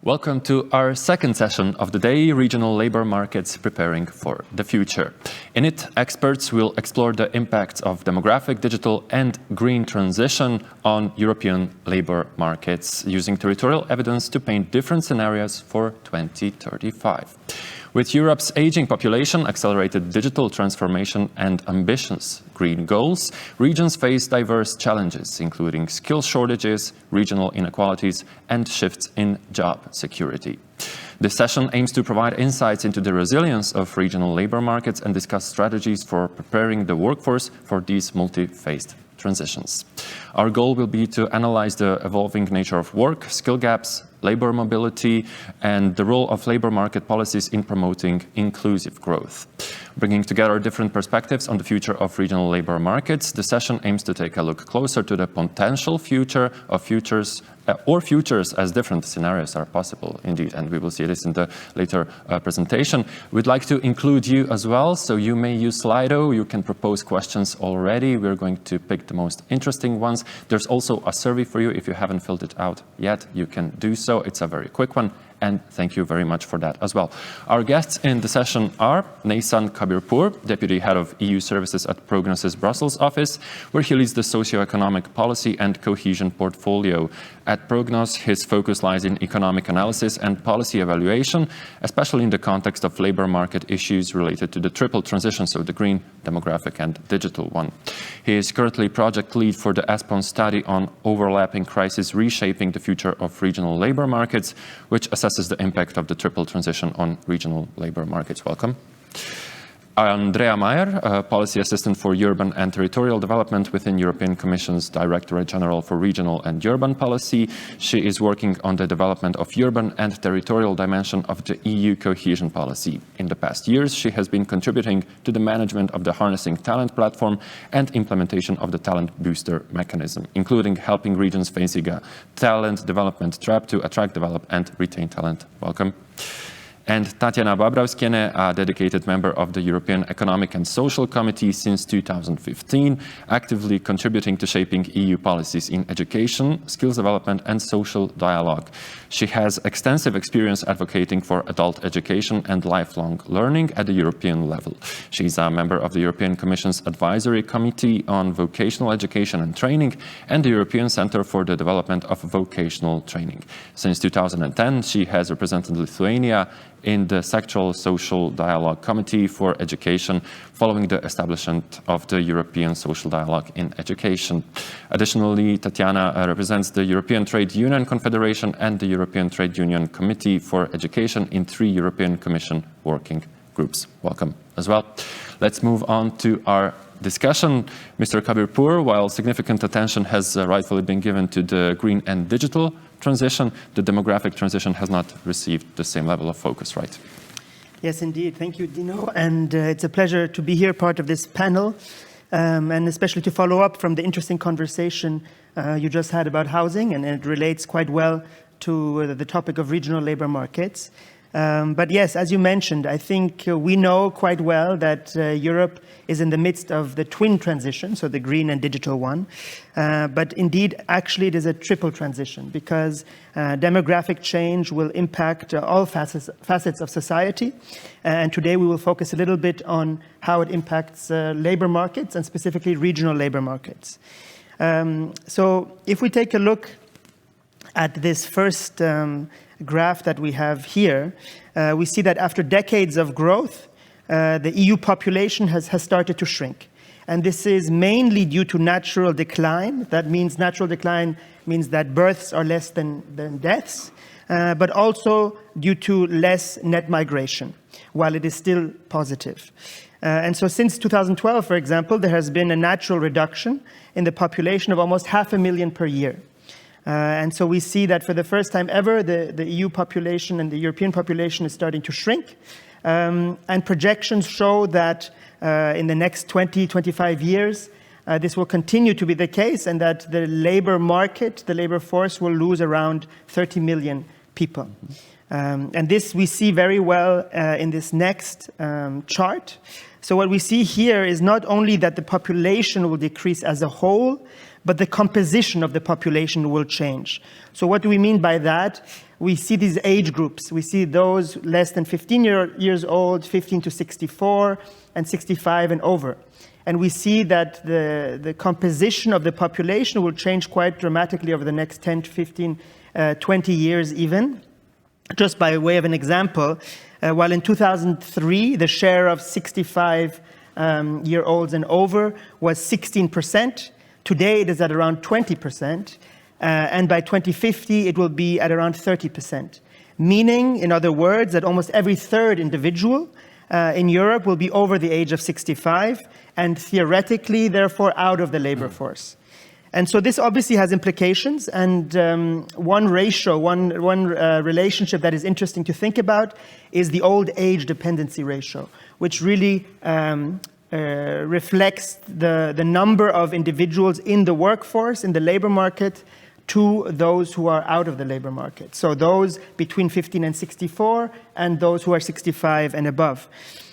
Welcome to our second session of the day, Regional Labour Markets Preparing for the Future. In it, experts will explore the impacts of demographic, digital and green transition on European labour markets, using territorial evidence to paint different scenarios for 2035. With Europe's aging population, accelerated digital transformation and ambitious green goals, regions face diverse challenges, including skill shortages, regional inequalities, and shifts in job security. This session aims to provide insights into the resilience of regional labour markets and discuss strategies for preparing the workforce for these multi-phased transitions. Our goal will be to analyze the evolving nature of work, skill gaps, labour mobility, and the role of labour market policies in promoting inclusive growth. Bringing together different perspectives on the future of regional labour markets, the session aims to take a look closer to the potential future of futures as different scenarios are possible, indeed, and we will see this in the later presentation. We'd like to include you as well, so you may use Slido, you can propose questions already. We're going to pick the most interesting ones. There's also a survey for you. If you haven't filled it out yet, you can do so. It's a very quick one, and thank you very much for that as well. Our guests in the session are Neysan Kabirpour, Deputy Head of EU Services at Prognos' Brussels office, where he leads the socio-economic policy and cohesion portfolio. At Prognos, his focus lies in economic analysis and policy evaluation, especially in the context of labour market issues related to the triple transition, so the green, demographic and digital one. He is currently project lead for the ESPON study on overlapping crises reshaping the future of regional labour markets, which assesses the impact of the triple transition on regional labour markets. Welcome. Andrea Mayer, Policy Assistant for Urban and Territorial Development within European Commission's Directorate General for Regional and Urban Policy. She is working on the development of urban and territorial dimension of the EU cohesion policy. In the past years, she has been contributing to the management of the Harnessing Talent platform and implementation of the Talent Booster mechanism, including helping regions facing a talent development trap to attract, develop and retain talent. Welcome. And Tatiana Babrauskiene, a dedicated member of the European Economic and Social Committee since 2015, actively contributing to shaping EU policies in education, skills development and social dialogue. She has extensive experience advocating for adult education and lifelong learning at the European level. She is a member of the European Commission's Advisory Committee on Vocational Education and Training and the European Centre for the Development of Vocational Training. Since 2010, she has represented Lithuania in the Sectoral Social Dialogue Committee for Education, following the establishment of the European Social Dialogue in Education. Additionally, Tatiana represents the European Trade Union Confederation and the European Trade Union Committee for Education in 3 European Commission working groups. Welcome as well. Let's move on to our discussion. Mr. Kabirpour, while significant attention has rightfully been given to the green and digital transition, the demographic transition has not received the same level of focus, right? Yes, indeed. Thank you, Dino. And it's a pleasure to be here, part of this panel, and especially to follow up from the interesting conversation you just had about housing, and it relates quite well to the topic of regional labour markets. But yes, as you mentioned, I think we know quite well that Europe is in the midst of the twin transition, so the green and digital one. But indeed, actually, it is a triple transition because demographic change will impact all facets of society. And today we will focus a little bit on how it impacts labour markets and specifically regional labour markets. So if we take a look at this first graph that we have here, we see that after decades of growth, the EU population has started to shrink. And this is mainly due to natural decline. That means natural decline means that births are less than deaths, but also due to less net migration, while it is still positive. And so since 2012, for example, there has been a natural reduction in the population of almost 500,000 per year. And so we see that for the first time ever, the EU population and the European population is starting to shrink. And projections show that in the next 20, 25 years, this will continue to be the case, and that the labor market, the labor force, will lose around 30 million people. And this we see very well in this next chart. So what we see here is not only that the population will decrease as a whole, but the composition of the population will change. So what do we mean by that? We see these age groups. We see those less than 15 years old, 15 to 64, and 65 and over. And we see that the composition of the population will change quite dramatically over the next 10 to 15, 20 years even. Just by way of an example, while in 2003, the share of 65-year-olds and over was 16%, today it is at around 20%, and by 2050, it will be at around 30%. Meaning, in other words, that almost every third individual in Europe will be over the age of 65, and theoretically, therefore, out of the labor force. And so this obviously has implications, and one relationship that is interesting to think about is the old age dependency ratio, which really reflects the number of individuals in the workforce, in the labor market, to those who are out of the labor market. So those between 15 and 64, and those who are 65 and above.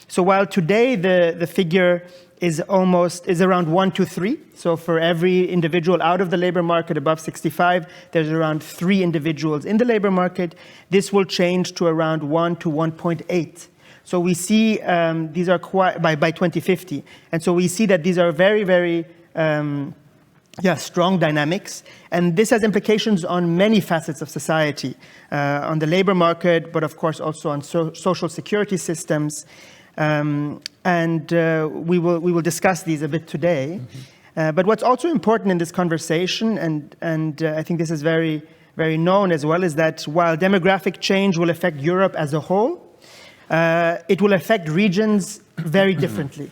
So while today the figure is around 1 to 3. So for every individual out of the labor market above 65, there's around 3 individuals in the labor market. This will change to around 1 to 1.8. So we see these are quite by 2050. And so we see that these are very, very strong dynamics. And this has implications on many facets of society, on the labor market, but of course also on social security systems. We will discuss these a bit today. But what's also important in this conversation, and I think this is very, very known as well, is that while demographic change will affect Europe as a whole, it will affect regions very differently.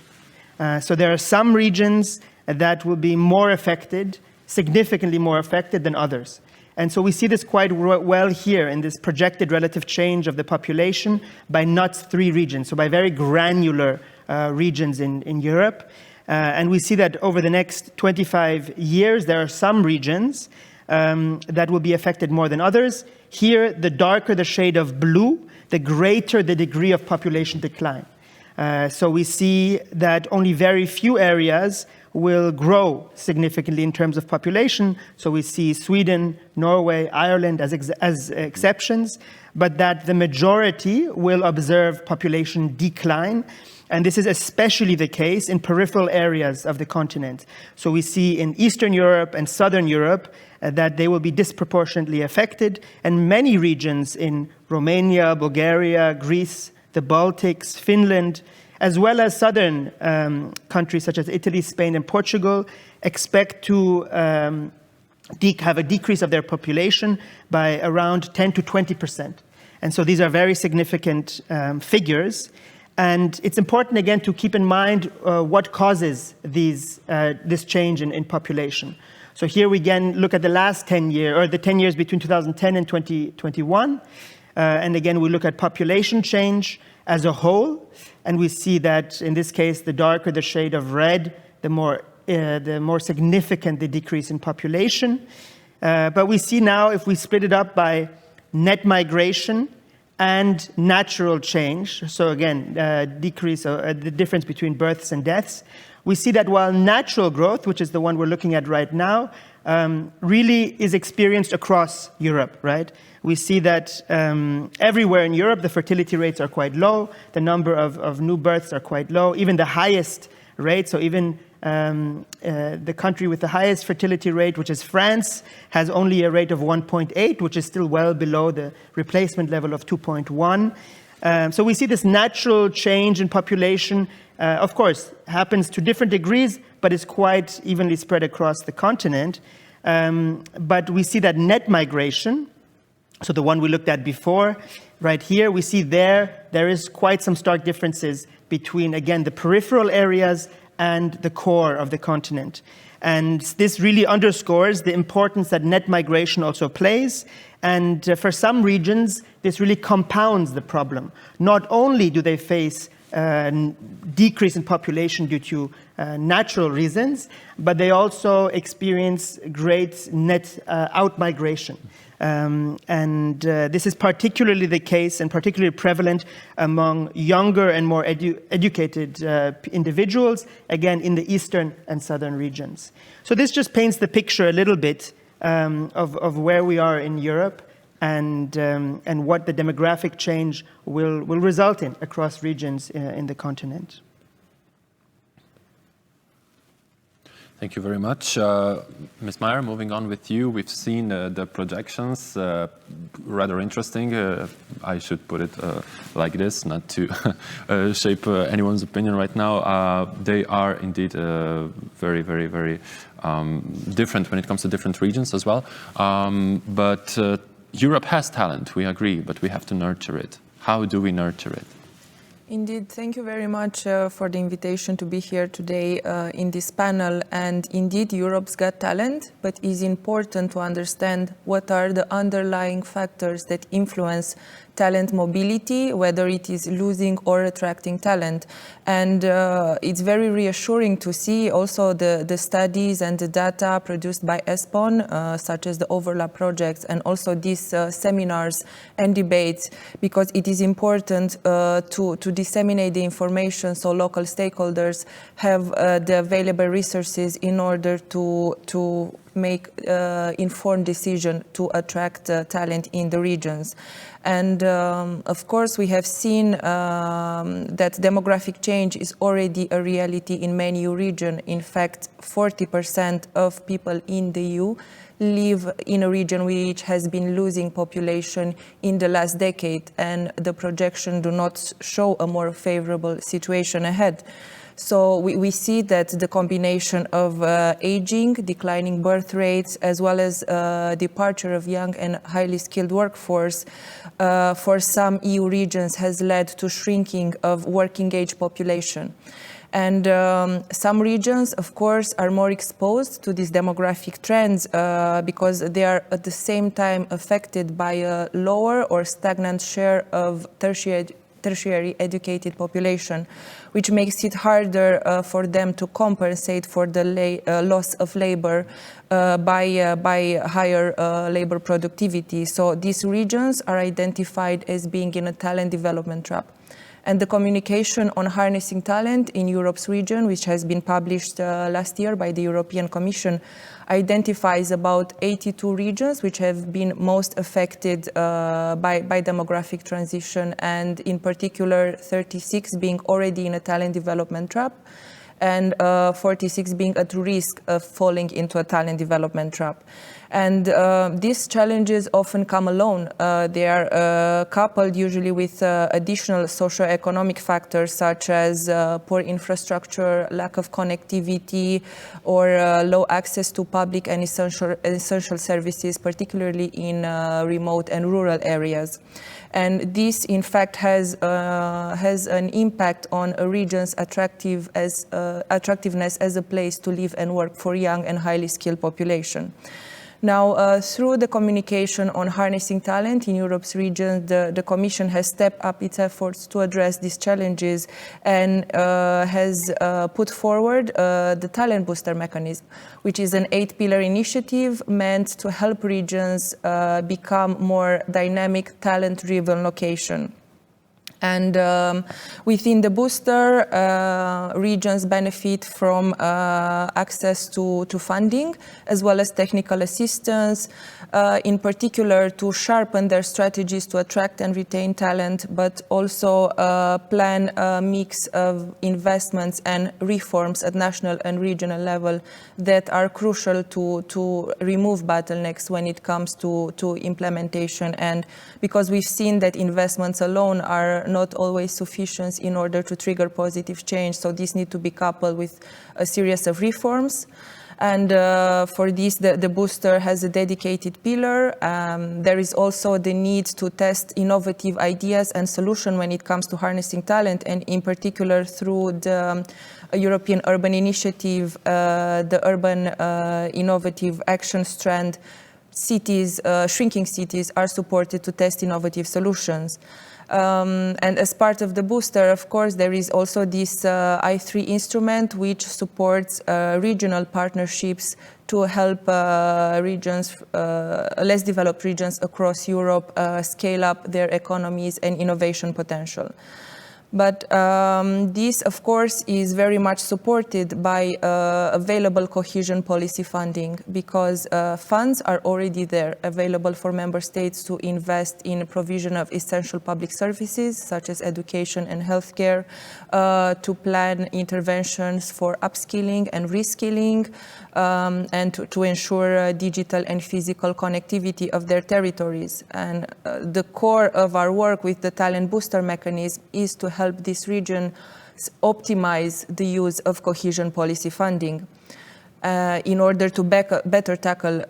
So there are some regions that will be more affected, significantly more affected than others. And so we see this quite well here in this projected relative change of the population by not 3 regions, so by very granular regions in Europe. And we see that over the next 25 years, there are some regions that will be affected more than others. Here, the darker the shade of blue, the greater the degree of population decline. So we see that only very few areas will grow significantly in terms of population. So we see Sweden, Norway, Ireland as exceptions, but that the majority will observe population decline. And this is especially the case in peripheral areas of the continent. So we see in Eastern Europe and Southern Europe that they will be disproportionately affected, and many regions in Romania, Bulgaria, Greece, the Baltics, Finland, as well as southern countries such as Italy, Spain, and Portugal, expect to have a decrease of their population by around 10 to 20%. And so these are very significant figures. And it's important, again, to keep in mind what causes this change in population. So here we again look at the last 10 years, or the 10 years between 2010 and 2021. And again, we look at population change as a whole. And we see that, in this case, the darker the shade of red, the more significant the decrease in population. But we see now, if we split it up by net migration and natural change, so again, decrease the difference between births and deaths, we see that while natural growth, which is the one we're looking at right now, really is experienced across Europe, right? We see that everywhere in Europe, the fertility rates are quite low. The number of new births are quite low. Even the highest rate, so even the country with the highest fertility rate, which is France, has only a rate of 1.8, which is still well below the replacement level of 2.1. So we see this natural change in population, of course, happens to different degrees, but is quite evenly spread across the continent. But we see that net migration, so the one we looked at before, right here, we see there is quite some stark differences between, again, the peripheral areas and the core of the continent. And this really underscores the importance that net migration also plays. And for some regions, this really compounds the problem. Not only do they face decrease in population due to natural reasons, but they also experience great net out-migration. This is particularly the case and particularly prevalent among younger and more educated individuals, again, in the eastern and southern regions. So this just paints the picture a little bit of where we are in Europe and what the demographic change will result in across regions in the continent. Thank you very much. Ms. Meyer, moving on with you, we've seen the projections, rather interesting. I should put it like this, not to shape anyone's opinion right now. They are indeed very, very, very different when it comes to different regions as well. But Europe has talent, we agree, but we have to nurture it. How do we nurture it? Indeed, thank you very much for the invitation to be here today in this panel. And indeed, Europe's got talent, but it's important to understand what are the underlying factors that influence talent mobility, whether it is losing or attracting talent. And it's very reassuring to see also the studies and the data produced by ESPON, such as the overlap projects, and also these seminars and debates, because it is important to disseminate the information so local stakeholders have the available resources in order to make informed decision to attract talent in the regions. And of course, we have seen that demographic change is already a reality in many EU regions. In fact, 40% of people in the EU live in a region which has been losing population in the last decade, and the projections do not show a more favorable situation ahead. So we see that the combination of aging, declining birth rates, as well as departure of young and highly skilled workforce for some EU regions has led to shrinking of working age population. And some regions, of course, are more exposed to these demographic trends because they are at the same time affected by a lower or stagnant share of tertiary educated population, which makes it harder for them to compensate for the loss of labor by higher labor productivity. So these regions are identified as being in a talent development trap. And the communication on harnessing talent in Europe's region, which has been published last year by the European Commission, identifies about 82 regions which have been most affected by demographic transition, and in particular 36 being already in a talent development trap, and 46 being at risk of falling into a talent development trap. And these challenges often come alone. They are coupled usually with additional socioeconomic factors such as poor infrastructure, lack of connectivity, or low access to public and essential services, particularly in remote and rural areas. And this, in fact, has an impact on a region's attractiveness as a place to live and work for young and highly skilled population. Now, through the communication on harnessing talent in Europe's region, the Commission has stepped up its efforts to address these challenges and has put forward the Talent Booster Mechanism, which is an 8-pillar initiative meant to help regions become more dynamic, talent-driven location. And within the booster, regions benefit from access to funding, as well as technical assistance, in particular to sharpen their strategies to attract and retain talent, but also plan a mix of investments and reforms at national and regional level that are crucial to remove bottlenecks when it comes to implementation. And because we've seen that investments alone are not always sufficient in order to trigger positive change. So these need to be coupled with a series of reforms. And for this, the booster has a dedicated pillar. There is also the need to test innovative ideas and solutions when it comes to harnessing talent, and in particular through the European Urban Initiative, the Urban Innovative Action Strand. Shrinking cities are supported to test innovative solutions. And as part of the booster, of course, there is also this I3 instrument, which supports regional partnerships to help less developed regions across Europe scale up their economies and innovation potential. But this, of course, is very much supported by available cohesion policy funding, because funds are already there, available for member states to invest in provision of essential public services, such as education and healthcare, to plan interventions for upskilling and reskilling, and to ensure digital and physical connectivity of their territories. And the core of our work with the Talent Booster mechanism is to help this region optimize the use of cohesion policy funding in order to better tackle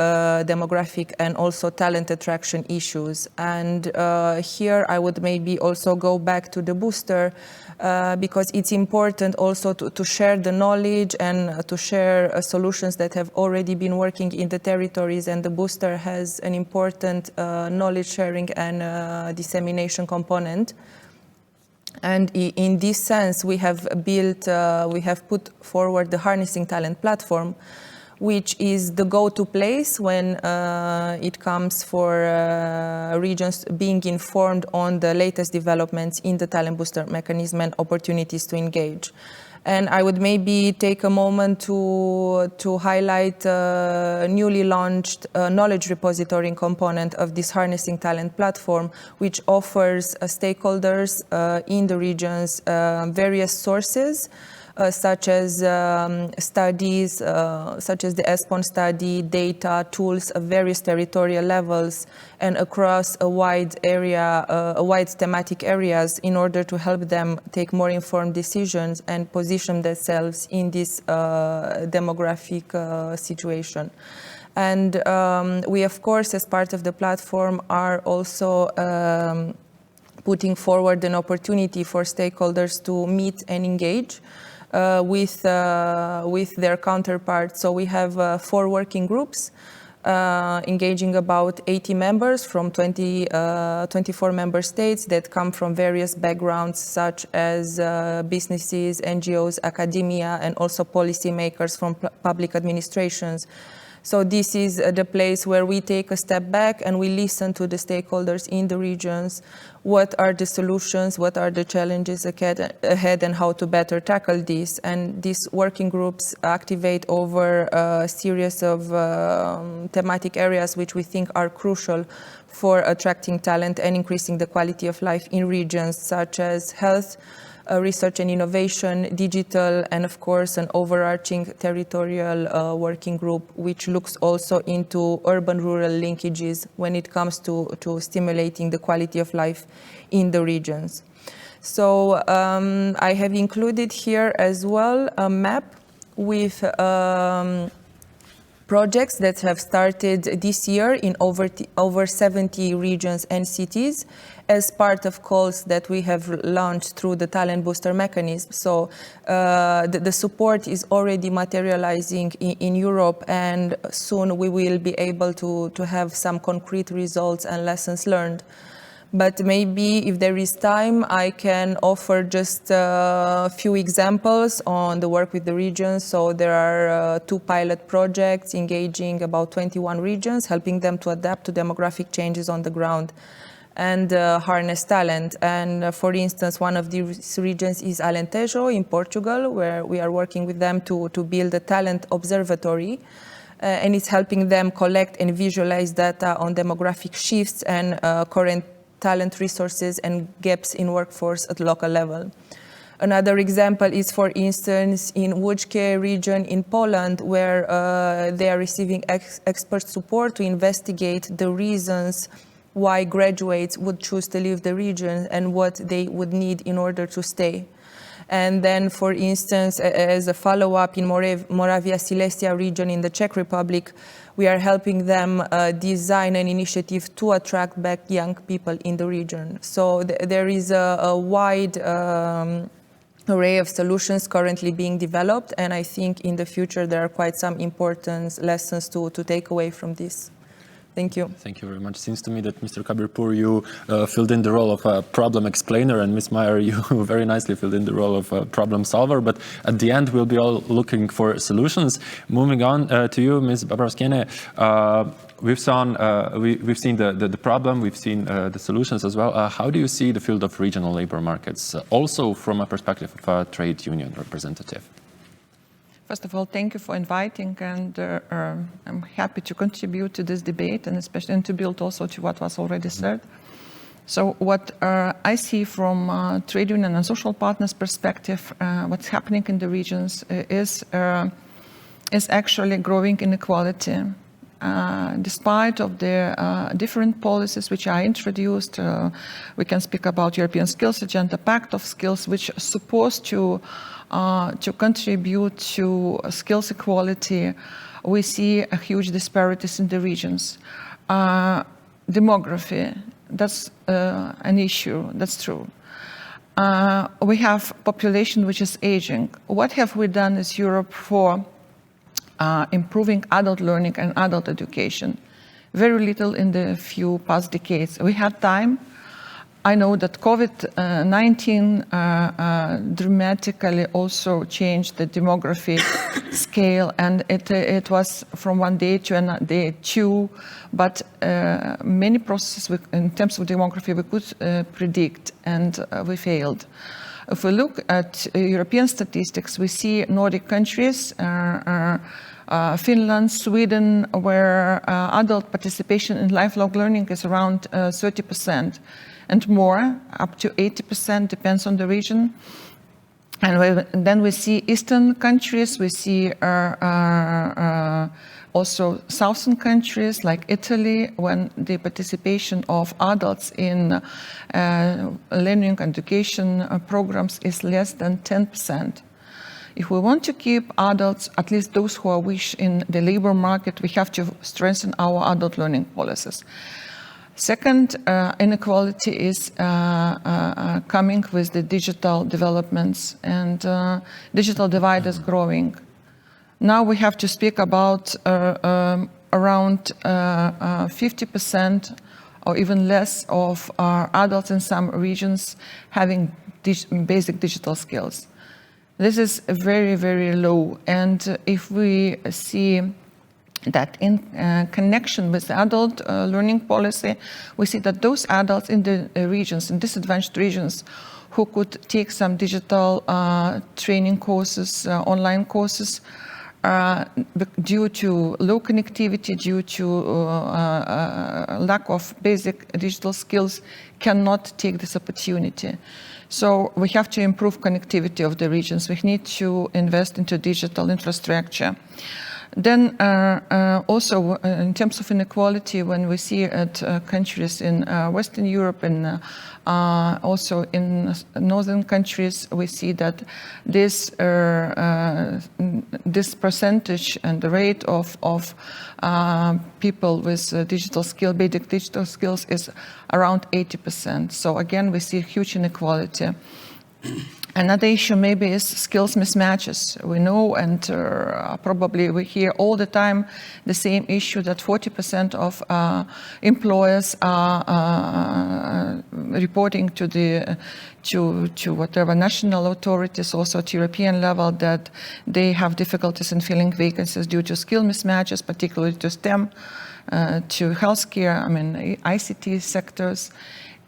demographic and also talent attraction issues. And here I would maybe also go back to the booster, because it's important also to share the knowledge and to share solutions that have already been working in the territories, and the booster has an important knowledge sharing and dissemination component. And in this sense, we have put forward the Harnessing Talent platform, which is the go-to place when it comes for regions being informed on the latest developments in the Talent Booster mechanism and opportunities to engage. And I would maybe take a moment to highlight a newly launched knowledge repository component of this Harnessing Talent platform, which offers stakeholders in the regions various sources, such as studies, such as the ESPON study, data, tools of various territorial levels and across a wide thematic areas, in order to help them take more informed decisions and position themselves in this demographic situation. And we, of course, as part of the platform, are also putting forward an opportunity for stakeholders to meet and engage with their counterparts. So we have 4 working groups engaging about 80 members from 24 member states that come from various backgrounds, such as businesses, NGOs, academia, and also policymakers from public administrations. So this is the place where we take a step back and we listen to the stakeholders in the regions. What are the solutions? What are the challenges ahead, and how to better tackle this? And these working groups activate over a series of thematic areas which we think are crucial for attracting talent and increasing the quality of life in regions, such as health, research and innovation, digital, and of course an overarching territorial working group, which looks also into urban-rural linkages when it comes to stimulating the quality of life in the regions. So I have included here as well a map with projects that have started this year in over 70 regions and cities, as part of calls that we have launched through the Talent Booster mechanism. So the support is already materializing in Europe, and soon we will be able to have some concrete results and lessons learned. But maybe if there is time, I can offer just a few examples on the work with the regions. So there are 2 pilot projects engaging about 21 regions, helping them to adapt to demographic changes on the ground and harness talent. And for instance, one of these regions is Alentejo in Portugal, where we are working with them to build a talent observatory. And it's helping them collect and visualize data on demographic shifts and current talent resources and gaps in workforce at local level. Another example is, for instance, in Łódzkie region in Poland, where they are receiving expert support to investigate the reasons why graduates would choose to leave the region and what they would need in order to stay. And then, for instance, as a follow-up in Moravia Silesia region in the Czech Republic, we are helping them design an initiative to attract back young people in the region. So there is a wide array of solutions currently being developed, and I think in the future there are quite some important lessons to take away from this. Thank you. Thank you very much. Seems to me that Mr. Kabirpour, you filled in the role of a problem explainer, and Ms. Meyer, you very nicely filled in the role of a problem solver. But at the end, we'll be all looking for solutions. Moving on to you, Ms. Babarskiene. We've seen the problem, we've seen the solutions as well. How do you see the field of regional labor markets, also from a perspective of a trade union representative? First of all, thank you for inviting, and I'm happy to contribute to this debate, and especially to build also to what was already said. So what I see from trade union and social partners' perspective, what's happening in the regions is actually growing inequality. Despite of the different policies which are introduced, we can speak about European Skills Agenda, Pact of Skills, which are supposed to contribute to skills equality. We see a huge disparities in the regions. Demography, that's an issue, that's true. We have population which is aging. What have we done as Europe for improving adult learning and adult education? Very little in the few past decades. We had time. I know that COVID-19 dramatically also changed the demography scale, and it was from one day to another day two, but many processes in terms of demography we could predict, and we failed. If we look at European statistics, we see Nordic countries, Finland, Sweden, where adult participation in lifelong learning is around 30%. And more, up to 80%, depends on the region. And then we see Eastern countries, we see also Southern countries like Italy, when the participation of adults in learning and education programs is less than 10%. If we want to keep adults, at least those who are wish in the labor market, we have to strengthen our adult learning policies. Second, inequality is coming with the digital developments, and digital divide is growing. Now we have to speak about around 50% or even less of our adults in some regions having basic digital skills. This is very, very low, and if we see that in connection with the adult learning policy, we see that those adults in the regions, in disadvantaged regions, who could take some digital training courses, online courses, due to low connectivity, due to lack of basic digital skills, cannot take this opportunity. So we have to improve connectivity of the regions. We need to invest into digital infrastructure. Then also in terms of inequality, when we see at countries in Western Europe and also in northern countries, we see that this percentage and the rate of people with basic digital skills is around 80%. So again, we see huge inequality. Another issue maybe is skills mismatches. We know, and probably we hear all the time the same issue, that 40% of employers are reporting to whatever national authorities, also at European level, that they have difficulties in filling vacancies due to skill mismatches, particularly to STEM, to healthcare, ICT sectors.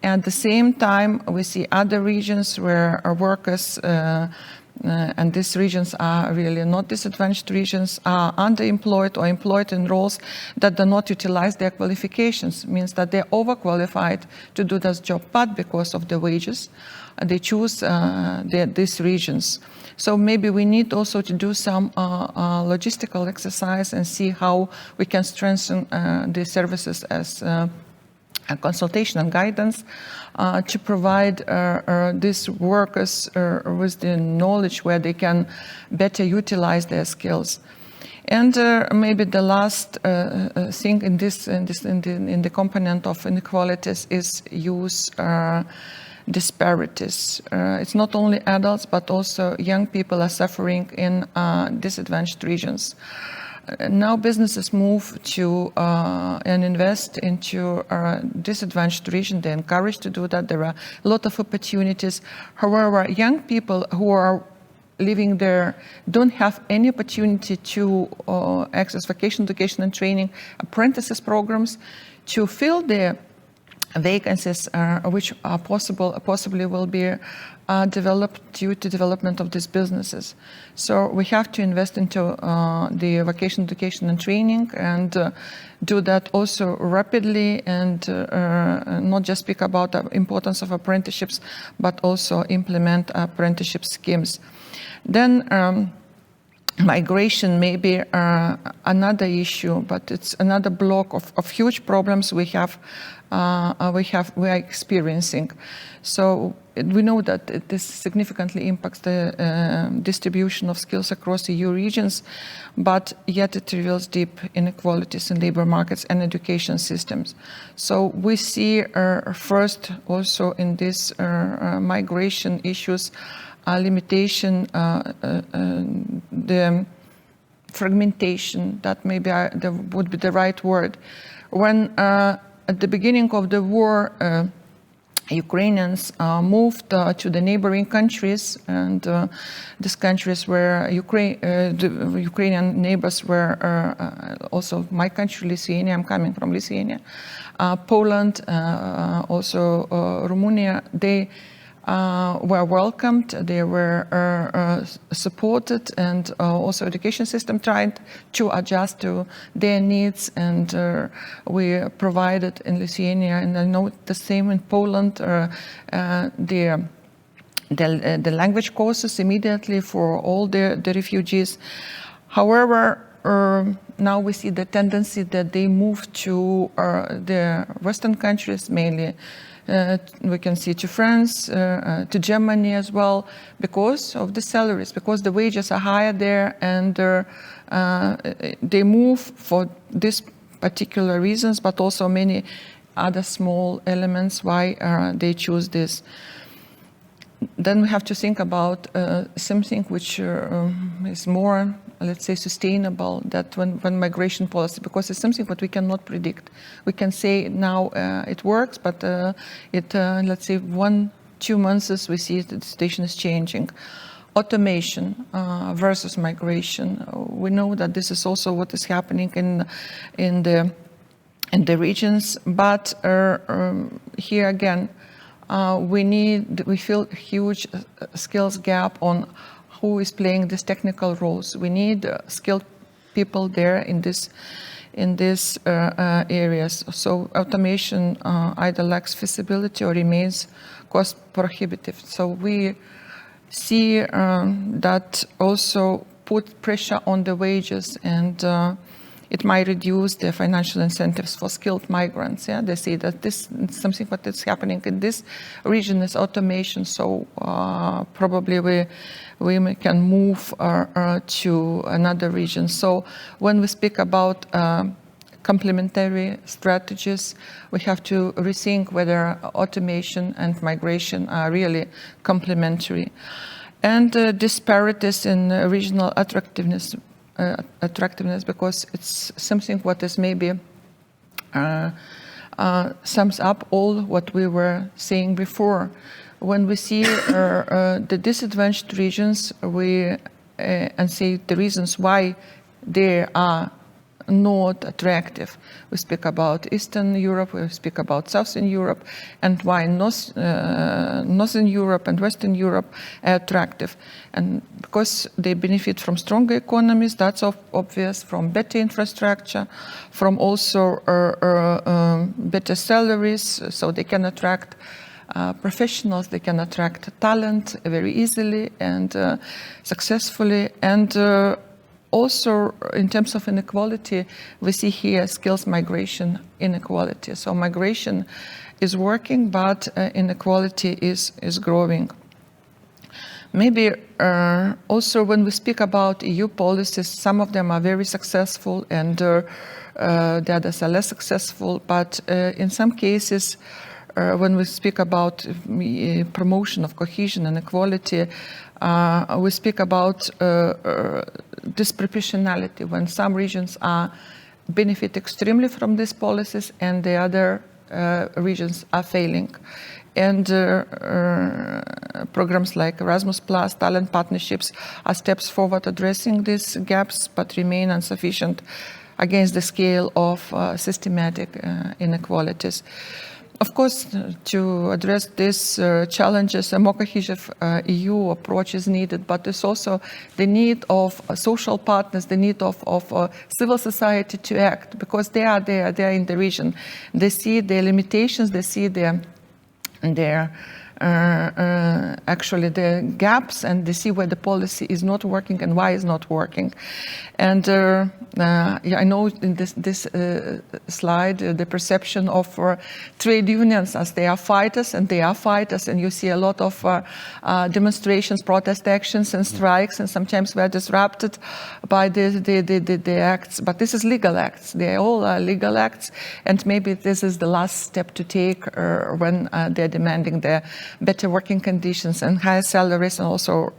At the same time, we see other regions where our workers, and these regions are really not disadvantaged regions, are underemployed or employed in roles that do not utilize their qualifications. It means that they're overqualified to do this job, but because of the wages, they choose these regions. So maybe we need also to do some logistical exercise and see how we can strengthen the services as consultation and guidance to provide these workers with the knowledge where they can better utilize their skills. And maybe the last thing in the component of inequalities is use disparities. It's not only adults, but also young people are suffering in disadvantaged regions. Now businesses move to and invest into disadvantaged region. They're encouraged to do that. There are a lot of opportunities. However, young people who are living there don't have any opportunity to access vocational education and training, apprentices programs, to fill their vacancies which are possibly will be developed due to development of these businesses. So we have to invest into the vocational education and training, and do that also rapidly, and not just speak about the importance of apprenticeships, but also implement apprenticeship schemes. Then migration may be another issue, but it's another block of huge problems we are experiencing. So we know that this significantly impacts the distribution of skills across EU regions, but yet it reveals deep inequalities in labor markets and education systems. So we see first also in these migration issues limitation, the fragmentation, that maybe that would be the right word. When at the beginning of the war, Ukrainians moved to the neighboring countries, and these countries were the Ukrainian neighbors were also my country, Lithuania. I'm coming from Lithuania, Poland, also Romania. They were welcomed, they were supported, and also education system tried to adjust to their needs, and we provided in Lithuania, and I know the same in Poland, the language courses immediately for all the refugees. However, now we see the tendency that they move to the Western countries mainly. We can see to France, to Germany as well, because of the salaries, because the wages are higher there, and they move for these particular reasons, but also many other small elements why they choose this. Then we have to think about something which is more, let's say, sustainable, that when migration policy, because it's something that we cannot predict. We can say now it works, but let's say 1-2 months we see that the situation is changing. Automation versus migration. We know that this is also what is happening in the regions, but here again, we feel a huge skills gap on who is playing these technical roles. We need skilled people there in these areas. So automation either lacks feasibility or remains cost prohibitive. So we see that also put pressure on the wages, and it might reduce the financial incentives for skilled migrants. Yeah, they say that this is something that is happening in this region is automation. So probably we can move to another region. So when we speak about complementary strategies, we have to rethink whether automation and migration are really complementary. And disparities in regional attractiveness, because it's something what is maybe sums up all what we were saying before. When we see the disadvantaged regions, and say the reasons why they are not attractive. We speak about Eastern Europe, we speak about Southern Europe, and why Northern Europe and Western Europe are attractive. And because they benefit from stronger economies, that's obvious, from better infrastructure, from also better salaries, so they can attract professionals, they can attract talent very easily and successfully. And also, in terms of inequality, we see here skills migration inequality. So migration is working, but inequality is growing. Maybe also when we speak about EU policies, some of them are very successful and the others are less successful. But in some cases, when we speak about promotion of cohesion and equality, we speak about disproportionality when some regions benefit extremely from these policies and the other regions are failing. And programs like Erasmus+, talent partnerships are steps forward addressing these gaps, but remain insufficient against the scale of systematic inequalities. Of course, to address these challenges, a more cohesive EU approach is needed, but there's also the need of social partners, the need of civil society to act, because they are there, they are in the region. They see their limitations, they see actually the gaps, and they see where the policy is not working and why it's not working. And I know in this slide the perception of trade unions as they are fighters, and they are fighters, and you see a lot of demonstrations, protest actions and strikes, and sometimes we're disrupted by the acts, but this is legal acts. They all are legal acts, and maybe this is the last step to take when they're demanding their better working conditions and higher salaries. And also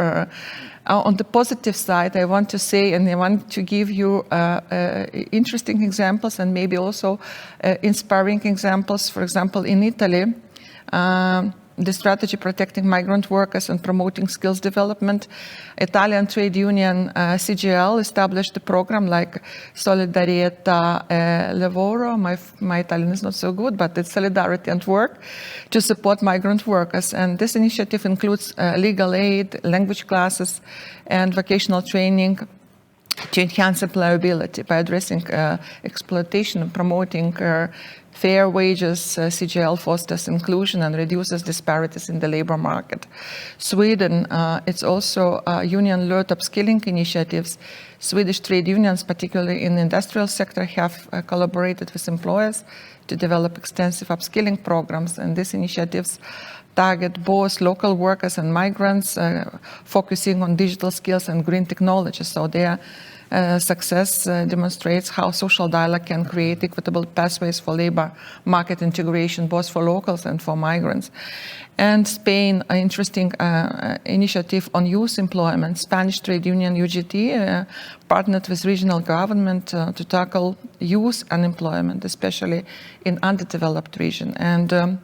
on the positive side, I want to say, and I want to give you interesting examples and maybe also inspiring examples. For example, in Italy, the strategy protecting migrant workers and promoting skills development, Italian trade union CGL established a program like Solidarietà Lavoro. My Italian is not so good, but it's Solidarity and Work, to support migrant workers. And this initiative includes legal aid, language classes, and vocational training to enhance employability by addressing exploitation and promoting fair wages. CGL fosters inclusion and reduces disparities in the labor market. Sweden, it's also union-led upskilling initiatives. Swedish trade unions, particularly in the industrial sector, have collaborated with employers to develop extensive upskilling programs, and these initiatives target both local workers and migrants, focusing on digital skills and green technology. So their success demonstrates how social dialogue can create equitable pathways for labor market integration, both for locals and for migrants. And Spain, an interesting initiative on youth employment. Spanish trade union UGT partnered with regional government to tackle youth unemployment, especially in underdeveloped region. And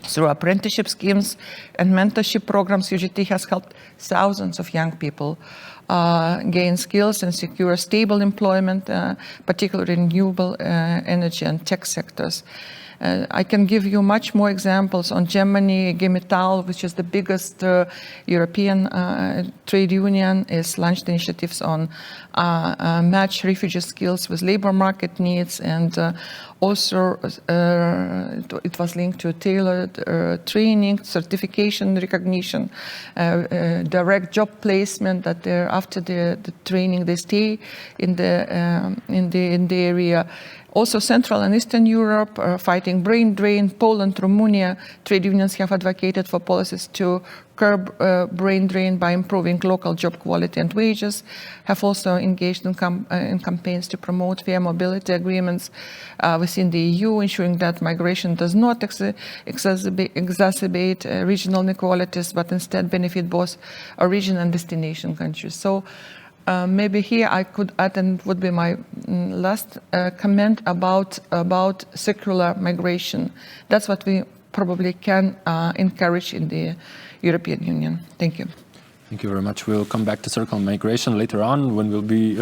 through apprenticeship schemes and mentorship programs, UGT has helped thousands of young people gain skills and secure stable employment, particularly in renewable energy and tech sectors. I can give you much more examples on Germany. IG Metall, which is the biggest European trade union, has launched initiatives on match refugee skills with labor market needs, and also it was linked to tailored training, certification recognition, direct job placement, that after the training they stay in the area. Also, Central and Eastern Europe, fighting brain drain. Poland, Romania, trade unions have advocated for policies to curb brain drain by improving local job quality and wages, have also engaged in campaigns to promote fair mobility agreements within the EU, ensuring that migration does not exacerbate regional inequalities, but instead benefit both origin and destination countries. So maybe here I could add, and would be my last comment about circular migration. That's what we probably can encourage in the European Union. Thank you. Thank you very much. We'll come back to circular migration later on when we'll be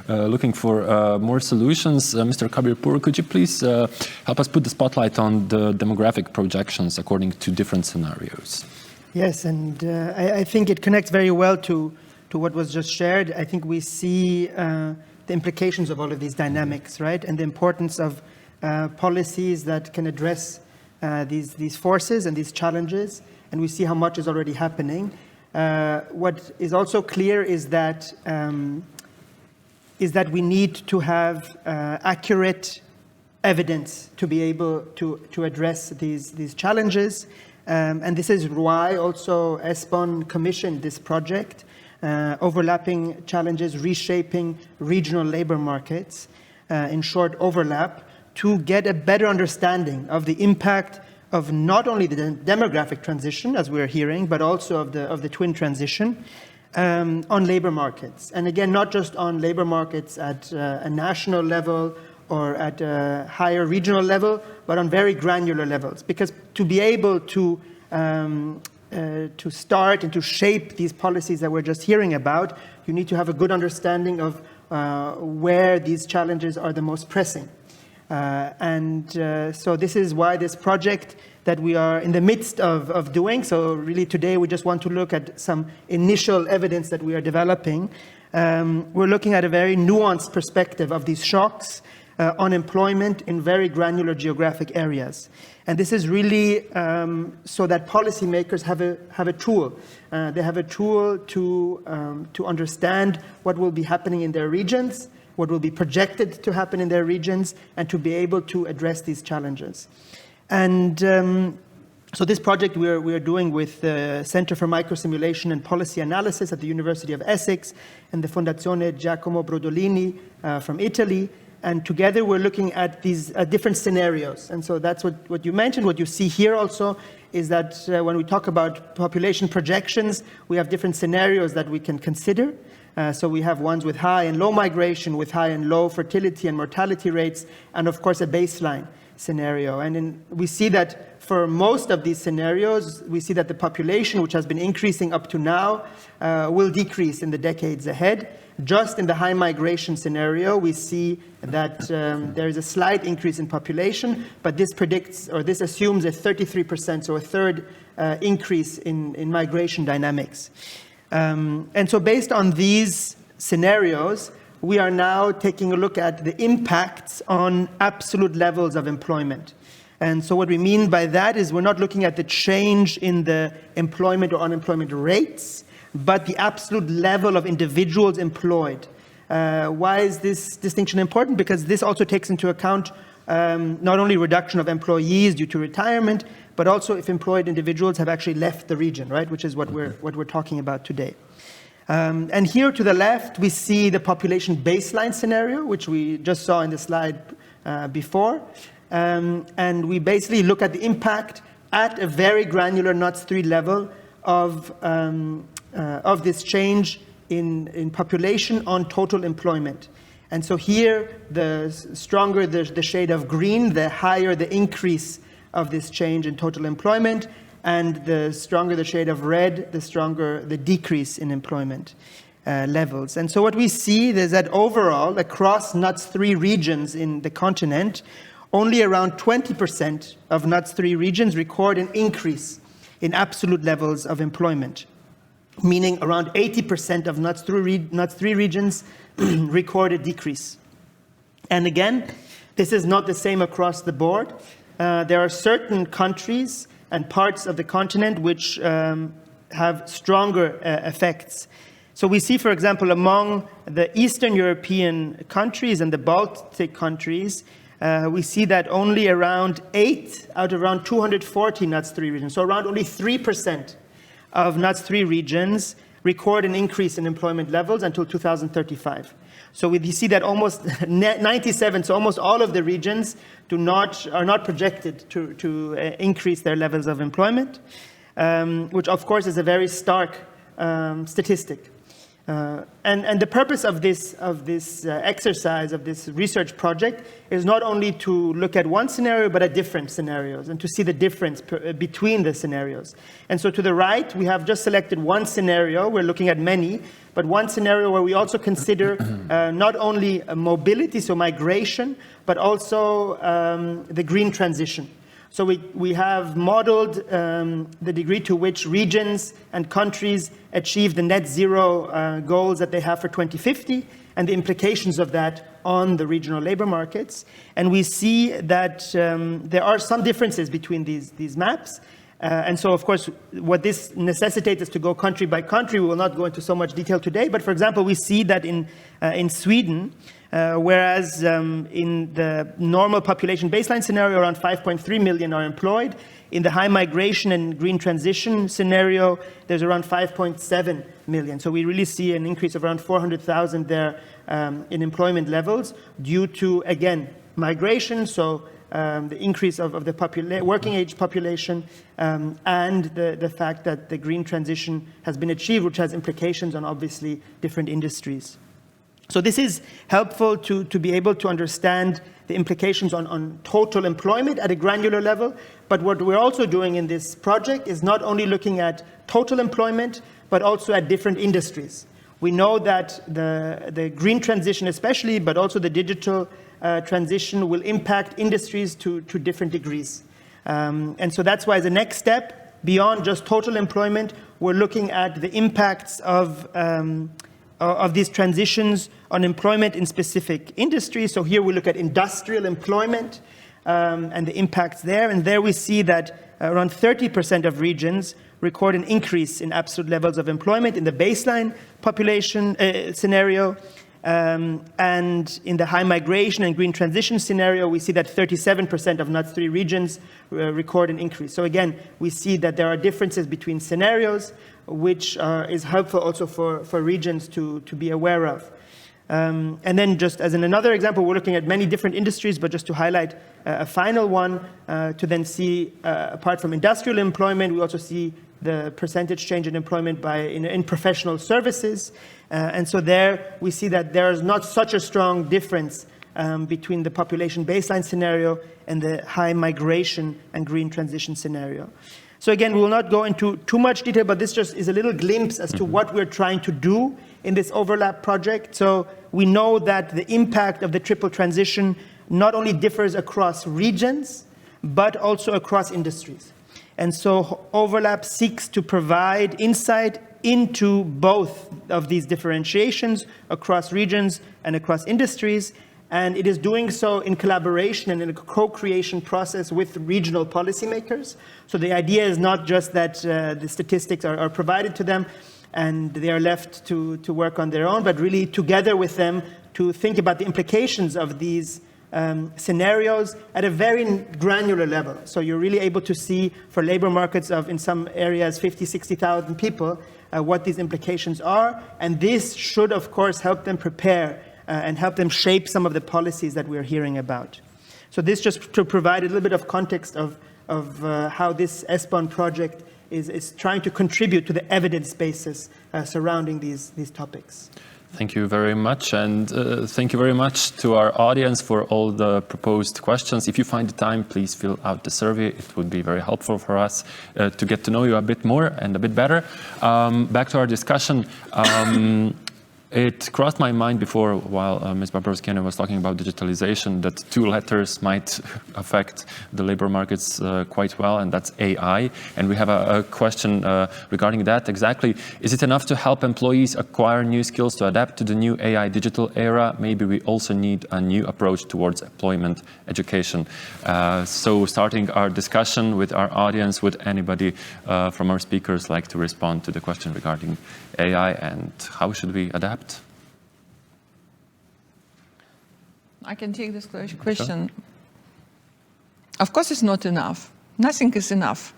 looking for more solutions. Mr. Kabirpour, could you please help us put the spotlight on the demographic projections according to different scenarios? Yes, and I think it connects very well to what was just shared. I think we see the implications of all of these dynamics, right? And the importance of policies that can address these forces and these challenges. And we see how much is already happening. What is also clear is that we need to have accurate evidence to be able to address these challenges. And this is why also Espon commissioned this project, Overlapping Challenges, Reshaping Regional Labor Markets, in short, overlap, to get a better understanding of the impact of not only the demographic transition, as we're hearing, but also of the twin transition, on labor markets. And again, not just on labor markets at a national level or at a higher regional level, but on very granular levels. Because to be able to start and to shape these policies that we're just hearing about, you need to have a good understanding of where these challenges are the most pressing. So this is why this project that we are in the midst of doing, so really today we just want to look at some initial evidence that we are developing. We're looking at a very nuanced perspective of these shocks on employment in very granular geographic areas. And this is really so that policymakers have a tool. They have a tool to understand what will be happening in their regions, what will be projected to happen in their regions, and to be able to address these challenges. And so this project we are doing with the Center for Microsimulation and Policy Analysis at the University of Essex and the Fondazione Giacomo Brodolini from Italy. And together we're looking at these different scenarios. And so that's what you mentioned. What you see here also is that when we talk about population projections, we have different scenarios that we can consider. So we have ones with high and low migration, with high and low fertility and mortality rates, and of course a baseline scenario. And we see that for most of these scenarios, we see that the population, which has been increasing up to now, will decrease in the decades ahead. Just in the high migration scenario, we see that there is a slight increase in population, but this predicts, or this assumes a 33%, so a third increase in migration dynamics. And so based on these scenarios, we are now taking a look at the impacts on absolute levels of employment. And so what we mean by that is we're not looking at the change in the employment or unemployment rates, but the absolute level of individuals employed. Why is this distinction important? Because this also takes into account not only reduction of employees due to retirement, but also if employed individuals have actually left the region, right? Which is what we're talking about today. And here to the left, we see the population baseline scenario, which we just saw in the slide before. And we basically look at the impact at a very granular NUTS-3 level of this change in population on total employment. And so here, the stronger the shade of green, the higher the increase of this change in total employment, and the stronger the shade of red, the stronger the decrease in employment levels. And so what we see is that overall, across NUTS-3 regions in the continent, only around 20% of NUTS-3 regions record an increase in absolute levels of employment, meaning around 80% of NUTS-3 regions record a decrease. And again, this is not the same across the board. There are certain countries and parts of the continent which have stronger effects. So we see, for example, among the Eastern European countries and the Baltic countries, we see that only around 8 out of around 240 NUTS-3 regions, so around only 3% of NUTS-3 regions record an increase in employment levels until 2035. So we see that almost 97, so almost all of the regions are not projected to increase their levels of employment, which of course is a very stark statistic. And the purpose of this exercise, of this research project, is not only to look at one scenario, but at different scenarios, and to see the difference between the scenarios. And so to the right, we have just selected one scenario. We're looking at many, but one scenario where we also consider not only mobility, so migration, but also the green transition. So we have modeled the degree to which regions and countries achieve the net zero goals that they have for 2050 and the implications of that on the regional labor markets. And we see that there are some differences between these maps. And so, of course, what this necessitates is to go country by country. We will not go into so much detail today. But, for example, we see that in Sweden, whereas in the normal population baseline scenario, around 5.3 million are employed. In the high migration and green transition scenario, there's around 5.7 million. So we really see an increase of around 400,000 there in employment levels due to, again, migration, so the increase of the working age population, and the fact that the green transition has been achieved, which has implications on obviously different industries. So this is helpful to be able to understand the implications on total employment at a granular level. But what we're also doing in this project is not only looking at total employment, but also at different industries. We know that the green transition especially, but also the digital transition will impact industries to different degrees. And so that's why the next step, beyond just total employment, we're looking at the impacts of these transitions on employment in specific industries. So here we look at industrial employment and the impacts there. And there we see that around 30% of regions record an increase in absolute levels of employment in the baseline population scenario. And in the high migration and green transition scenario, we see that 37% of NUTS3 regions record an increase. So again, we see that there are differences between scenarios, which is helpful also for regions to be aware of. And then just as in another example, we're looking at many different industries, but just to highlight a final one, to then see, apart from industrial employment, we also see the percentage change in employment in professional services. And so there we see that there is not such a strong difference between the population baseline scenario and the high migration and green transition scenario. So again, we will not go into too much detail, but this just is a little glimpse as to what we're trying to do in this overlap project. So we know that the impact of the triple transition not only differs across regions, but also across industries. And so overlap seeks to provide insight into both of these differentiations across regions and across industries. And it is doing so in collaboration and in a co-creation process with regional policymakers. So the idea is not just that the statistics are provided to them and they are left to work on their own, but really together with them to think about the implications of these scenarios at a very granular level. So you're really able to see for labor markets of, in some areas, 50, 60,000 people, what these implications are. And this should, of course, help them prepare and help them shape some of the policies that we're hearing about. So this just to provide a little bit of context of how this ESPON project is trying to contribute to the evidence basis surrounding these topics. Thank you very much, and thank you very much to our audience for all the proposed questions. If you find the time, please fill out the survey. It would be very helpful for us to get to know you a bit more and a bit better. Back to our discussion. It crossed my mind before, while Ms. Barbara was talking about digitalization, that two letters might affect the labor markets quite well, and that's AI. And we have a question regarding that exactly. Is it enough to help employees acquire new skills to adapt to the new AI digital era? Maybe we also need a new approach towards employment education. So starting our discussion with our audience, would anybody from our speakers like to respond to the question regarding AI and how should we adapt? I can take this question. Sure. Of course, it's not enough. Nothing is enough.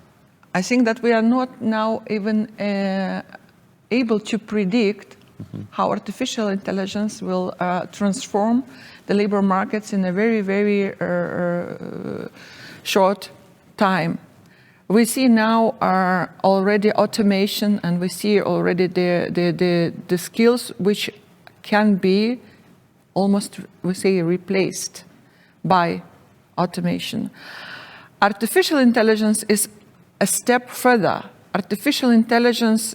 I think that we are not now even able to predict how artificial intelligence will transform the labor markets in a very, very short time. We see now already automation, and we see already the skills which can be almost, we say, replaced by automation. Artificial intelligence is a step further. Artificial intelligence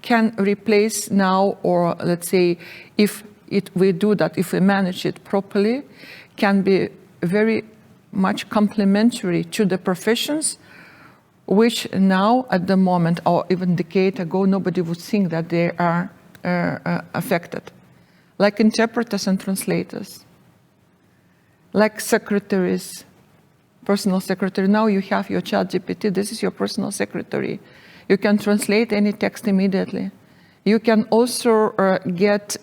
can replace now, or let's say, if we do that, if we manage it properly, can be very much complementary to the professions which now, at the moment, or even a decade ago, nobody would think that they are affected. Like interpreters and translators, like secretaries, personal secretary. Now you have your ChatGPT, this is your personal secretary. You can translate any text immediately. You can also get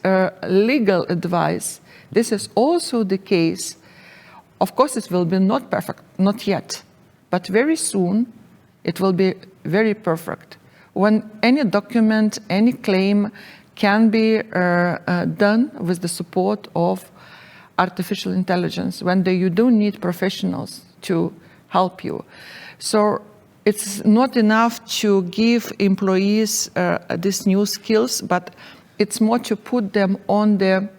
legal advice. This is also the case. Of course, it will be not perfect, not yet, but very soon, it will be very perfect. When any document, any claim can be done with the support of artificial intelligence when you don't need professionals to help you. So it's not enough to give employees these new skills, but it's more to put them on the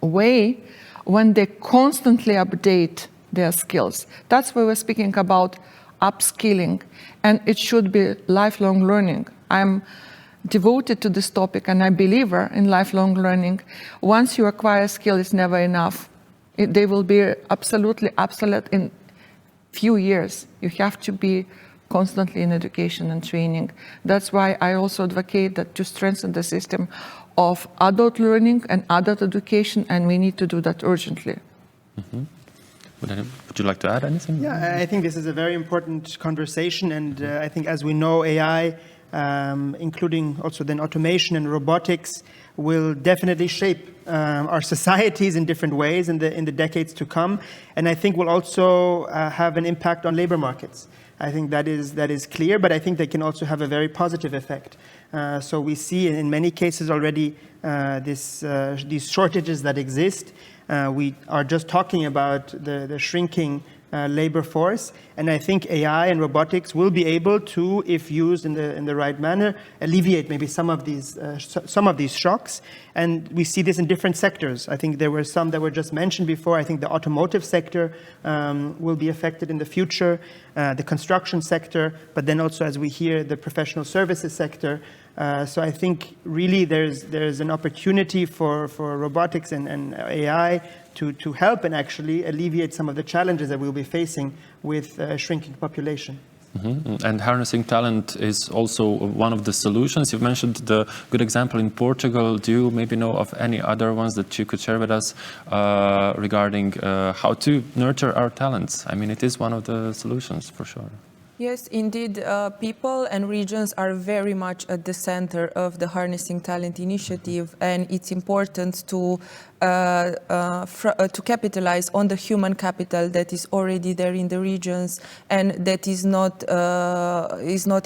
way when they constantly update their skills. That's why we're speaking about upskilling, and it should be lifelong learning. I'm devoted to this topic, and I believe in lifelong learning. Once you acquire a skill, it's never enough. They will be absolutely obsolete in few years. You have to be constantly in education and training. That's why I also advocate that to strengthen the system of adult learning and adult education, and we need to do that urgently. Mm-hmm. Would you like to add anything? Yeah, I think this is a very important conversation, and I think as we know, AI, including also then automation and robotics, will definitely shape our societies in different ways in the decades to come, and I think will also have an impact on labor markets. I think that is clear, but I think they can also have a very positive effect. So we see in many cases already these shortages that exist. We are just talking about the shrinking labor force, and I think AI and robotics will be able to, if used in the right manner, alleviate maybe some of these shocks. And we see this in different sectors. I think there were some that were just mentioned before. I think the automotive sector will be affected in the future, the construction sector, but then also, as we hear, the professional services sector. So I think really there's an opportunity for robotics and AI to help and actually alleviate some of the challenges that we'll be facing with a shrinking population. Mm-hmm. And harnessing talent is also one of the solutions. You've mentioned the good example in Portugal. Do you maybe know of any other ones that you could share with us regarding how to nurture our talents? I mean, it is one of the solutions for sure. Yes, indeed, people and regions are very much at the center of the Harnessing Talent initiative, and it's important to capitalize on the human capital that is already there in the regions and that is not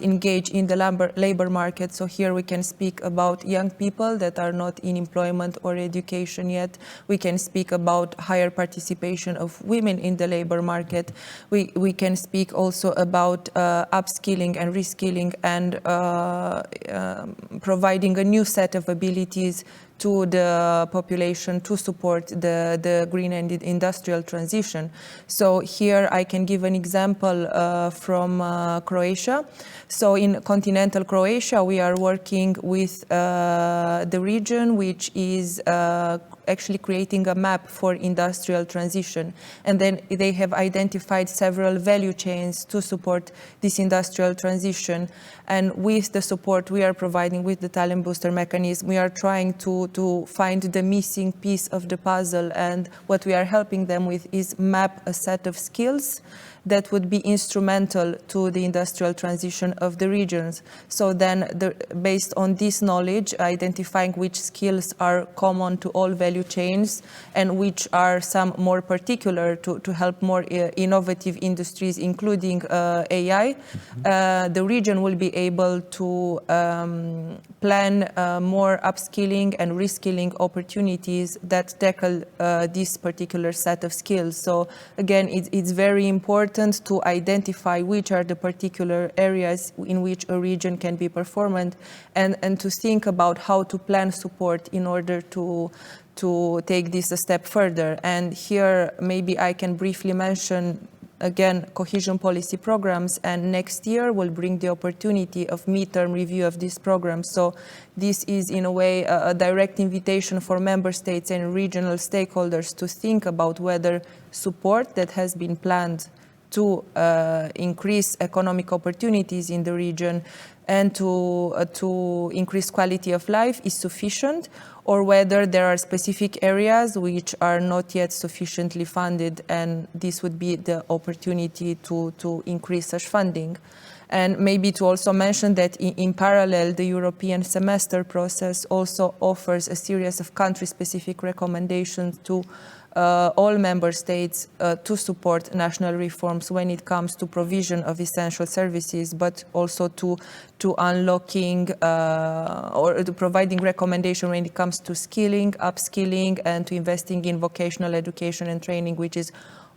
engaged in the labor market. So here we can speak about young people that are not in employment or education yet. We can speak about higher participation of women in the labor market. We can speak also about upskilling and reskilling and providing a new set of abilities to the population to support the green and industrial transition. So here I can give an example from Croatia. So in continental Croatia, we are working with the region, which is actually creating a map for industrial transition. And then they have identified several value chains to support this industrial transition. And with the support we are providing with the Talent Booster mechanism, we are trying to find the missing piece of the puzzle. And what we are helping them with is map a set of skills that would be instrumental to the industrial transition of the regions. So then, based on this knowledge, identifying which skills are common to all value chains and which are some more particular to help more innovative industries, including AI, the region will be able to plan more upskilling and reskilling opportunities that tackle this particular set of skills. So again, it's very important to identify which are the particular areas in which a region can be performant and to think about how to plan support in order to take this a step further. And here maybe I can briefly mention again cohesion policy programs, and next year will bring the opportunity of midterm review of these programs. So this is in a way a direct invitation for member states and regional stakeholders to think about whether support that has been planned to increase economic opportunities in the region and to increase quality of life is sufficient, or whether there are specific areas which are not yet sufficiently funded, and this would be the opportunity to increase such funding. And maybe to also mention that in parallel, the European semester process also offers a series of country-specific recommendations to all member states to support national reforms when it comes to provision of essential services, but also to unlocking or to providing recommendation when it comes to skilling, upskilling, and to investing in vocational education and training, which is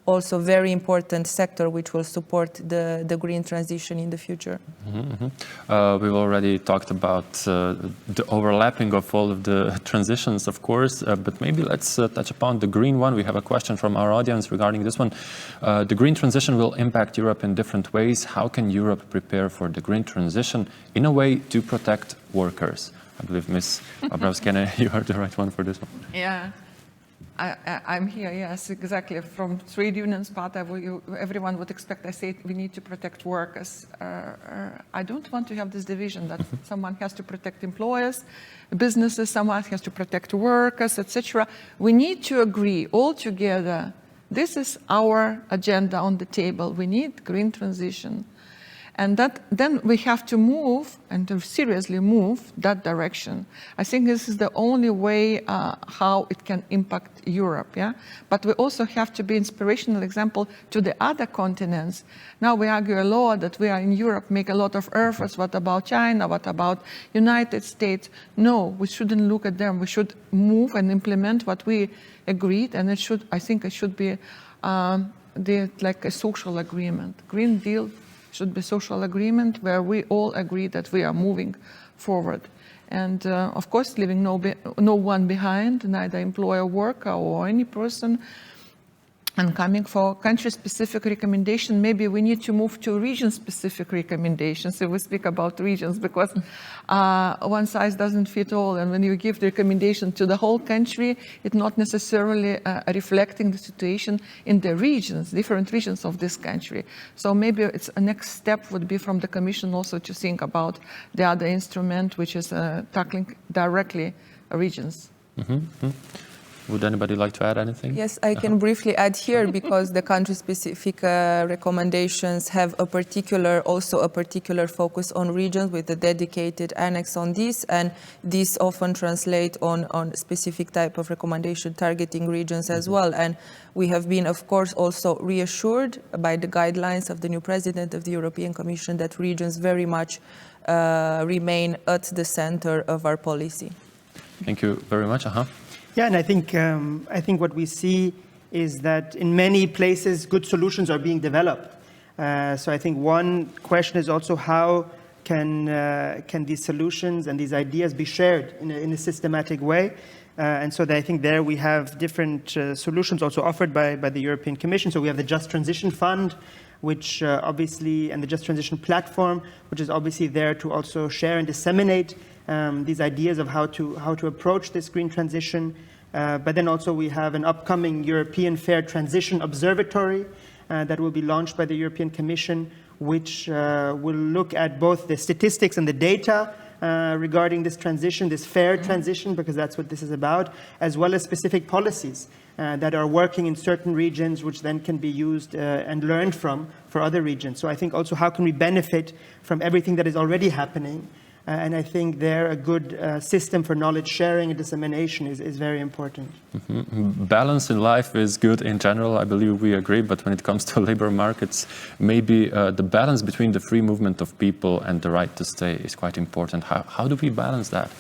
also very important sector which will support the green transition in the future. We've already talked about the overlapping of all of the transitions, of course, but maybe let's touch upon the green one. We have a question from our audience regarding this one. The green transition will impact Europe in different ways. How can Europe prepare for the green transition in a way to protect workers? I believe Ms. Bobrovskina, you are the right one for this one. Yeah. I'm here, yes, exactly. From trade unions part, everyone would expect I say we need to protect workers. I don't want to have this division that someone has to protect employers, businesses, someone has to protect workers, etc. We need to agree all together. This is our agenda on the table. We need green transition. And then we have to move and to seriously move that direction. I think this is the only way how it can impact Europe. Yeah? But we also have to be inspirational example to the other continents. Now we argue a lot that we are in Europe, make a lot of efforts. What about China? What about United States? No, we shouldn't look at them. We should move and implement what we agreed. And it should, I think it should be like a social agreement. Green Deal should be social agreement where we all agree that we are moving forward. And of course, leaving no one behind, neither employer, worker, or any person. And coming for country-specific recommendation, maybe we need to move to region-specific recommendations if we speak about regions, because one size doesn't fit all. And when you give the recommendation to the whole country, it's not necessarily reflecting the situation in the regions, different regions of this country. So maybe it's a next step would be from the Commission also to think about the other instrument, which is tackling directly regions. Would anybody like to add anything? Yes, I can briefly add here because the country-specific recommendations have also a particular focus on regions with a dedicated annex on this, and these often translate on specific type of recommendation targeting regions as well. And we have been, of course, also reassured by the guidelines of the new president of the European Commission that regions very much remain at the center of our policy. Thank you very much. Yeah, and I think what we see is that in many places, good solutions are being developed. So I think one question is also how can these solutions and these ideas be shared in a systematic way? And so I think there we have different solutions also offered by the European Commission. So we have the Just Transition Fund, which obviously, and the Just Transition Platform, which is obviously there to also share and disseminate these ideas of how to approach this green transition. But then also we have an upcoming European Fair Transition Observatory that will be launched by the European Commission, which will look at both the statistics and the data regarding this transition, this fair transition, because that's what this is about, as well as specific policies that are working in certain regions, which then can be used and learned from for other regions. So I think also how can we benefit from everything that is already happening? And I think there a good system for knowledge sharing and dissemination is very important. Balance in life is good in general, I believe we agree, but when it comes to labor markets, maybe the balance between the free movement of people and the right to stay is quite important. How do we balance that?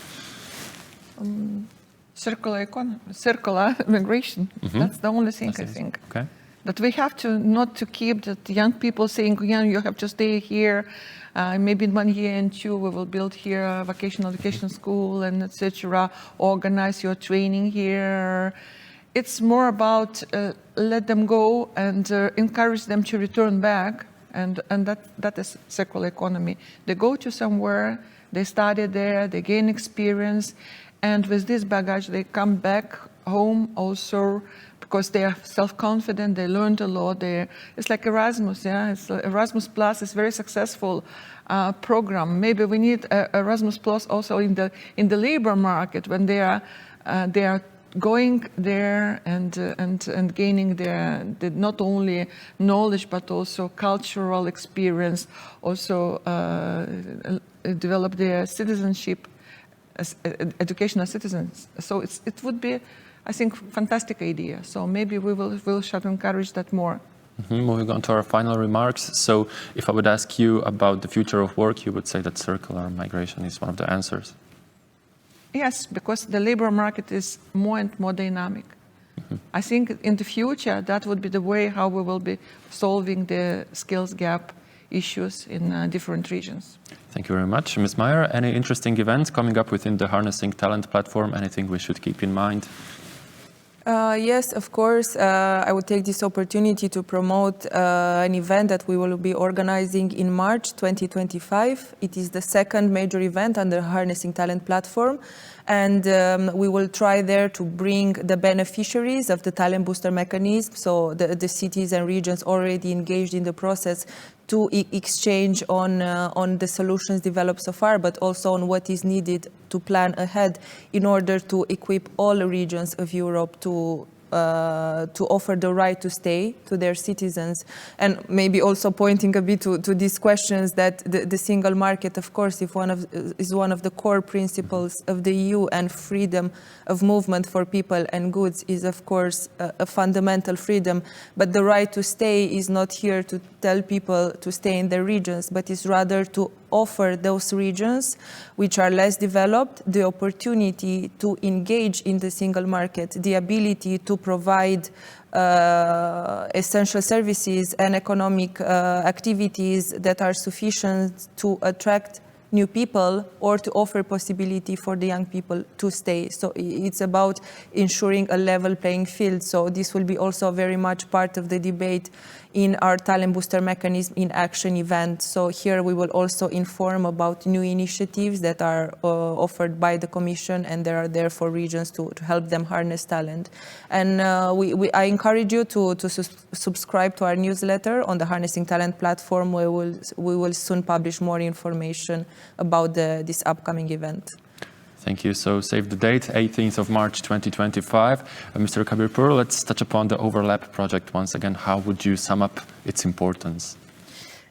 Circular migration. That's the only thing I think. Okay. That we have to not to keep that young people saying, yeah, you have to stay here. Maybe in 1 year and 2 we will build here a vocational education school and etc. Organize your training here. It's more about let them go and encourage them to return back, and that is circular economy. They go to somewhere, they study there, they gain experience, and with this baggage they come back home also, because they are self-confident, they learned a lot. It's like Erasmus, yeah. Erasmus Plus is very successful program. Maybe we need Erasmus Plus also in the labor market when they are going there and gaining their not only knowledge but also cultural experience, also develop their citizenship as educational citizens. So it would be I think, fantastic idea. So maybe we should encourage that more. Moving on to our final remarks. So if I would ask you about the future of work, you would say that circular migration is one of the answers. Yes, because the labor market is more and more dynamic. I think in the future, that would be the way how we will be solving the skills gap issues in different regions. Thank you very much. Ms. Meyer, any interesting events coming up within the Harnessing Talent platform? Anything we should keep in mind? Yes, of course. I would take this opportunity to promote an event that we will be organizing in March 2025. It is the second major event under Harnessing Talent platform. And we will try there to bring the beneficiaries of the Talent Booster mechanism, so the cities and regions already engaged in the process, to exchange on the solutions developed so far, but also on what is needed to plan ahead in order to equip all regions of Europe to offer the right to stay to their citizens. And maybe also pointing a bit to these questions that the single market, of course, is one of the core principles of the EU, and freedom of movement for people and goods is, of course, a fundamental freedom. But the right to stay is not here to tell people to stay in their regions, but is rather to offer those regions which are less developed the opportunity to engage in the single market, the ability to provide essential services and economic activities that are sufficient to attract new people or to offer possibility for the young people to stay. So it's about ensuring a level playing field. So this will be also very much part of the debate in our Talent Booster Mechanism in Action event. So here we will also inform about new initiatives that are offered by the Commission, and they are there for regions to help them harness talent. And I encourage you to subscribe to our newsletter on the Harnessing Talent platform, where we will soon publish more information about this upcoming event. Thank you. So save the date, 18th of March 2025. Mr. Kabirpour, let's touch upon the Overlap project once again. How would you sum up its importance?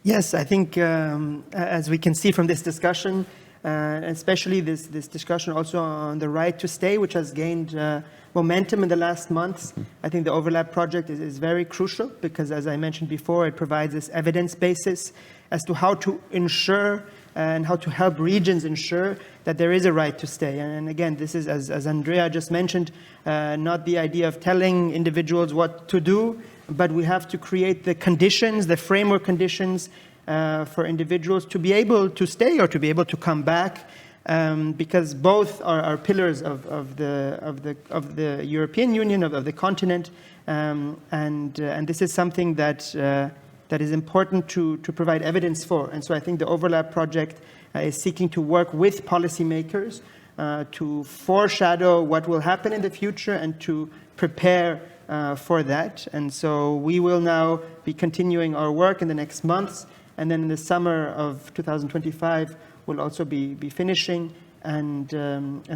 Yes, I think as we can see from this discussion, especially this discussion also on the right to stay, which has gained momentum in the last months. I think the Overlap project is very crucial because, as I mentioned before, it provides this evidence basis as to how to ensure and how to help regions ensure that there is a right to stay. And again, this is, as Andrea just mentioned, not the idea of telling individuals what to do, but we have to create the conditions, the framework conditions for individuals to be able to stay or to be able to come back, because both are pillars of the European Union, of the continent, and this is something that is important to provide evidence for. And so I think the Overlap project is seeking to work with policymakers to foreshadow what will happen in the future and to prepare for that. And so we will now be continuing our work in the next months, and then in the summer of 2025 we'll also be finishing. And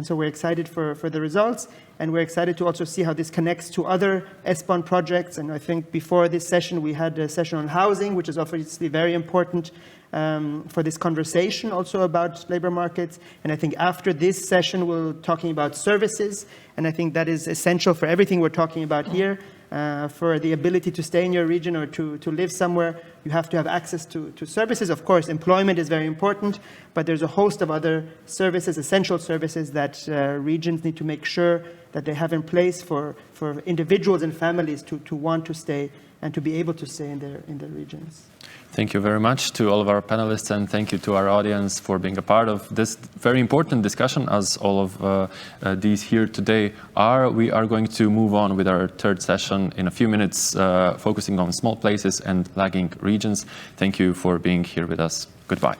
so we're excited for the results, and we're excited to also see how this connects to other ESPON projects. And I think before this session, we had a session on housing, which is obviously very important for this conversation also about labor markets. And I think after this session, we're talking about services, and I think that is essential for everything we're talking about here. For the ability to stay in your region or to live somewhere, you have to have access to services. Of course, employment is very important, but there's a host of other services, essential services, that regions need to make sure that they have in place for individuals and families to want to stay and to be able to stay in their regions. Thank you very much to all of our panelists, and thank you to our audience for being a part of this very important discussion, as all of these here today are. We are going to move on with our third session in a few minutes, focusing on small places and lagging regions. Thank you for being here with us. Goodbye.